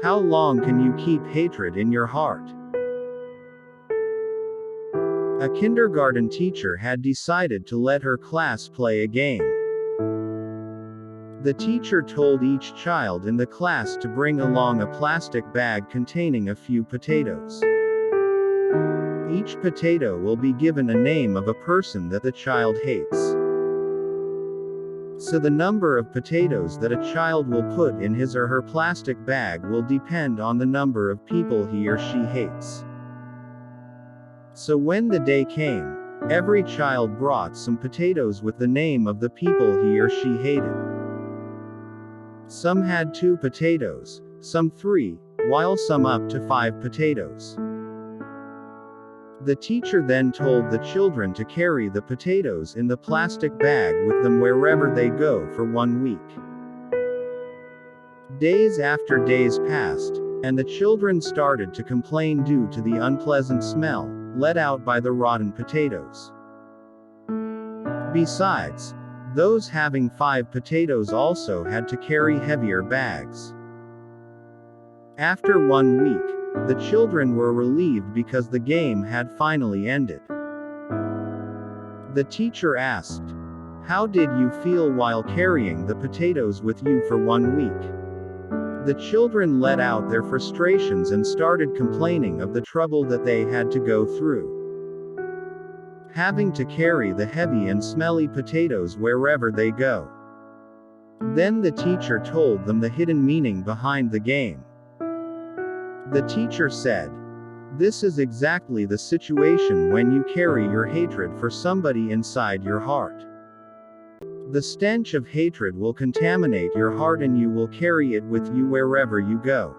How long can you keep hatred in your heart? A kindergarten teacher had decided to let her class play a game. The teacher told each child in the class to bring along a plastic bag containing a few potatoes. Each potato will be given a name of a person that the child hates. So the number of potatoes that a child will put in his or her plastic bag will depend on the number of people he or she hates. So when the day came, every child brought some potatoes with the name of the people he or she hated. Some had 2 potatoes, some 3, while some up to 5 potatoes. The teacher then told the children to carry the potatoes in the plastic bag with them wherever they go for 1 week. Days after days passed, and the children started to complain due to the unpleasant smell let out by the rotten potatoes. Besides, those having 5 potatoes also had to carry heavier bags. After 1 week, the children were relieved because the game had finally ended. The teacher asked, "How did you feel while carrying the potatoes with you for 1 week?" The children let out their frustrations and started complaining of the trouble that they had to go through. Having to carry the heavy and smelly potatoes wherever they go. Then the teacher told them the hidden meaning behind the game. The teacher said, "This is exactly the situation when you carry your hatred for somebody inside your heart. The stench of hatred will contaminate your heart and you will carry it with you wherever you go.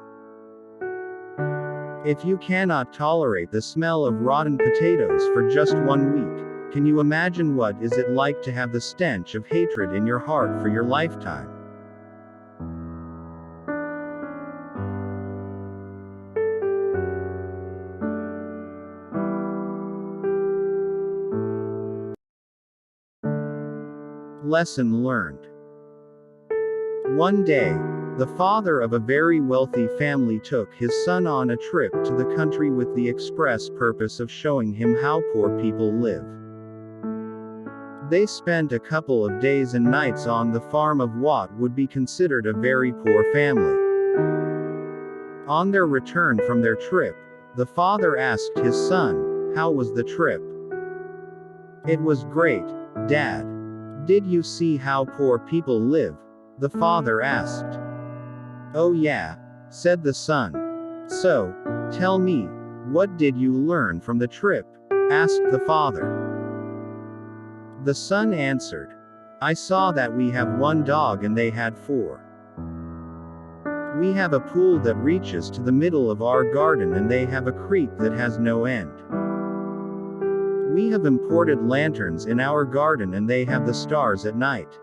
If you cannot tolerate the smell of rotten potatoes for just 1 week, can you imagine what is it like to have the stench of hatred in your heart for your lifetime?" Lesson learned. One day, the father of a very wealthy family took his son on a trip to the country with the express purpose of showing him how poor people live. They spent a couple of days and nights on the farm of what would be considered a very poor family. On their return from their trip, the father asked his son, "How was the trip?" "It was great, Dad." "Did you see how poor people live?" the father asked. "Oh yeah," said the son. "So, tell me, what did you learn from the trip?" asked the father. The son answered, "I saw that we have 1 dog and they had 4. We have a pool that reaches to the middle of our garden and they have a creek that has no end. We have imported lanterns in our garden and they have the stars at night.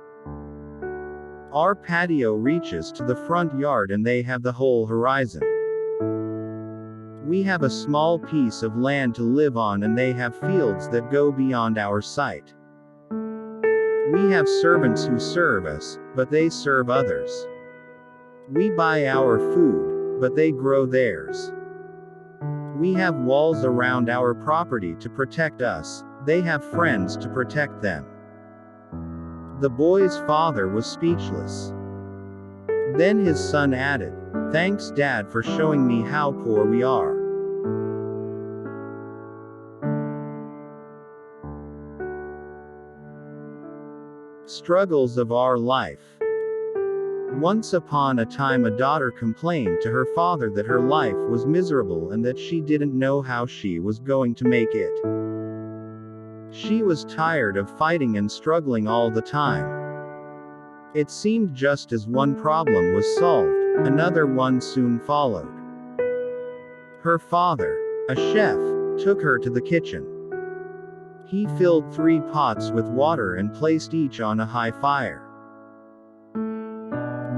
Our patio reaches to the front yard and they have the whole horizon. We have a small piece of land to live on and they have fields that go beyond our sight. We have servants who serve us, but they serve others. We buy our food, but they grow theirs. We have walls around our property to protect us, they have friends to protect them." The boy's father was speechless. Then his son added, "Thanks, Dad, for showing me how poor we are." Struggles of our life. Once upon a time, a daughter complained to her father that her life was miserable and that she didn't know how she was going to make it. She was tired of fighting and struggling all the time. It seemed just as one problem was solved, another one soon followed. Her father, a chef, took her to the kitchen. He filled 3 pots with water and placed each on a high fire.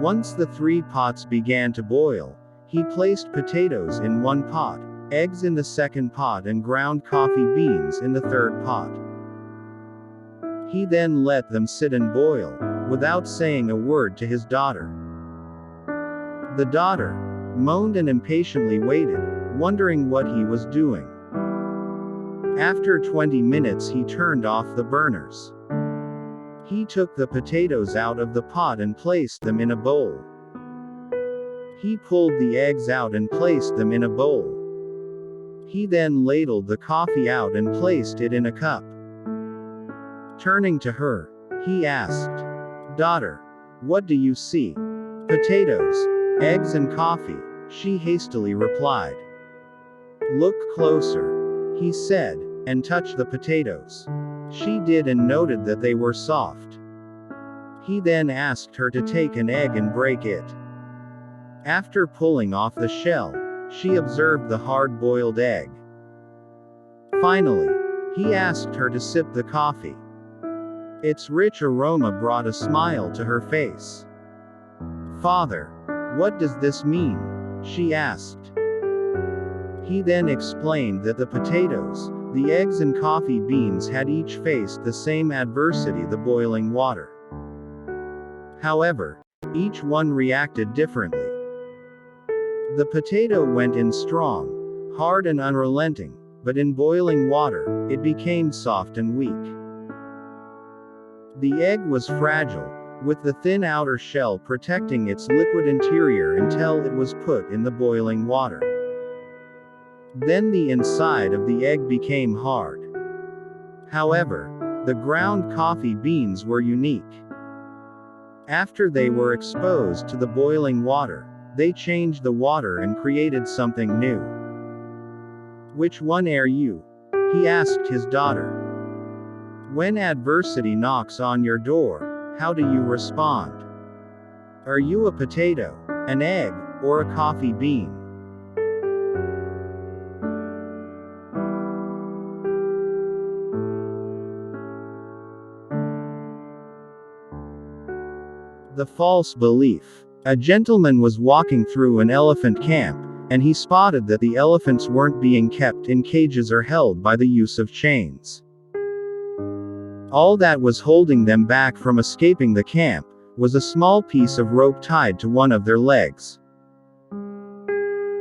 Once the 3 pots began to boil, he placed potatoes in 1 pot, eggs in the 2nd pot and ground coffee beans in the 3rd pot. He then let them sit and boil, without saying a word to his daughter. The daughter, moaned and impatiently waited, wondering what he was doing. After 20 minutes he turned off the burners. He took the potatoes out of the pot and placed them in a bowl. He pulled the eggs out and placed them in a bowl. He then ladled the coffee out and placed it in a cup. Turning to her, he asked, "Daughter, what do you see?" "Potatoes, eggs and coffee," she hastily replied. "Look closer," he said, and touched the potatoes. She did and noted that they were soft. He then asked her to take an egg and break it. After pulling off the shell, she observed the hard-boiled egg. Finally, he asked her to sip the coffee. Its rich aroma brought a smile to her face. "Father, what does this mean?" she asked. He then explained that the potatoes, the eggs and coffee beans had each faced the same adversity, the boiling water. However, each one reacted differently. The potato went in strong, hard and unrelenting, but in boiling water, it became soft and weak. The egg was fragile, with the thin outer shell protecting its liquid interior until it was put in the boiling water. Then the inside of the egg became hard. However, the ground coffee beans were unique. After they were exposed to the boiling water, they changed the water and created something new. "Which one are you?" he asked his daughter. "When adversity knocks on your door, how do you respond? Are you a potato, an egg, or a coffee bean?" The false belief. A gentleman was walking through an elephant camp, and he spotted that the elephants weren't being kept in cages or held by the use of chains. All that was holding them back from escaping the camp was a small piece of rope tied to one of their legs.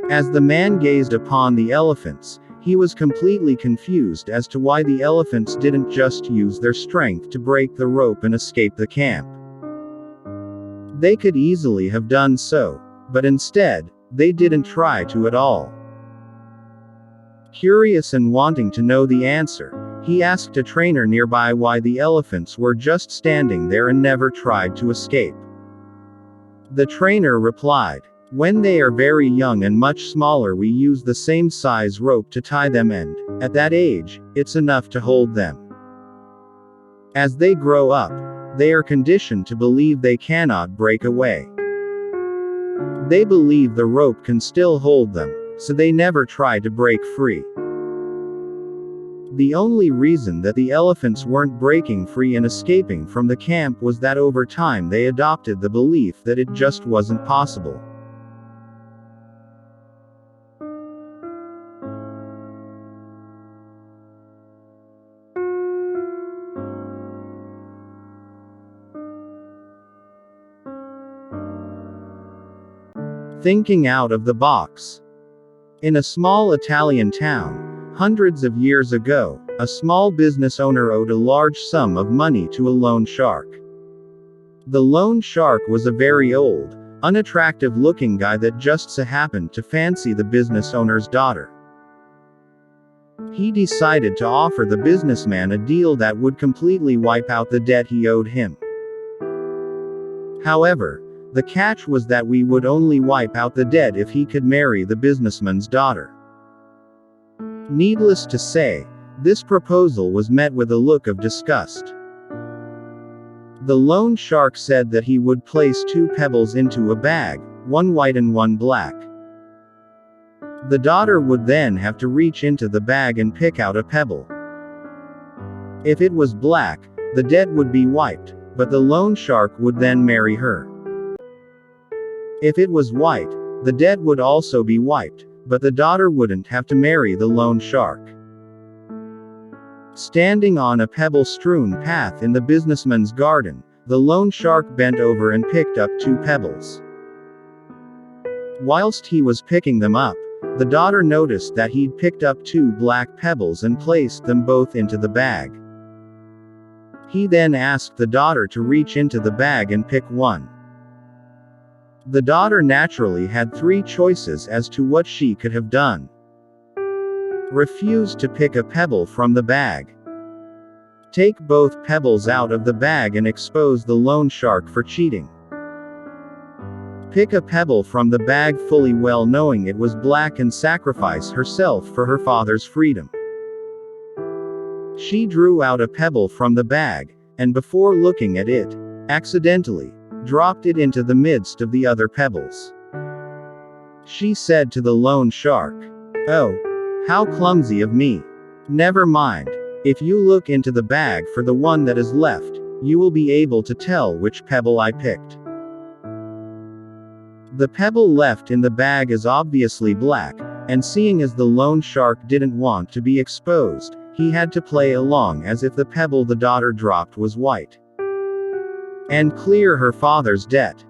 As the man gazed upon the elephants, he was completely confused as to why the elephants didn't just use their strength to break the rope and escape the camp. They could easily have done so, but instead, they didn't try to at all. Curious and wanting to know the answer, he asked a trainer nearby why the elephants were just standing there and never tried to escape. The trainer replied, "When they are very young and much smaller, we use the same size rope to tie them, and, at that age, it's enough to hold them. As they grow up, they are conditioned to believe they cannot break away. They believe the rope can still hold them, so they never try to break free." The only reason that the elephants weren't breaking free and escaping from the camp was that over time they adopted the belief that it just wasn't possible. Thinking out of the box. In a small Italian town, hundreds of years ago, a small business owner owed a large sum of money to a loan shark. The loan shark was a very old, unattractive-looking guy that just so happened to fancy the business owner's daughter. He decided to offer the businessman a deal that would completely wipe out the debt he owed him. However, the catch was that we would only wipe out the debt if he could marry the businessman's daughter. Needless to say, this proposal was met with a look of disgust. The loan shark said that he would place 2 pebbles into a bag, one white and one black. The daughter would then have to reach into the bag and pick out a pebble. If it was black, the debt would be wiped, but the loan shark would then marry her. If it was white, the debt would also be wiped, but the daughter wouldn't have to marry the loan shark. Standing on a pebble-strewn path in the businessman's garden, the loan shark bent over and picked up 2 pebbles. Whilst he was picking them up, the daughter noticed that he'd picked up 2 black pebbles and placed them both into the bag. He then asked the daughter to reach into the bag and pick one. The daughter naturally had 3 choices as to what she could have done. Refuse to pick a pebble from the bag. Take both pebbles out of the bag and expose the loan shark for cheating. Pick a pebble from the bag fully well knowing it was black and sacrifice herself for her father's freedom. She drew out a pebble from the bag, and before looking at it, accidentally dropped it into the midst of the other pebbles. She said to the loan shark, "Oh, how clumsy of me. Never mind. If you look into the bag for the one that is left, you will be able to tell which pebble I picked." The pebble left in the bag is obviously black, and seeing as the loan shark didn't want to be exposed, he had to play along as if the pebble the daughter dropped was white, and clear her father's debt.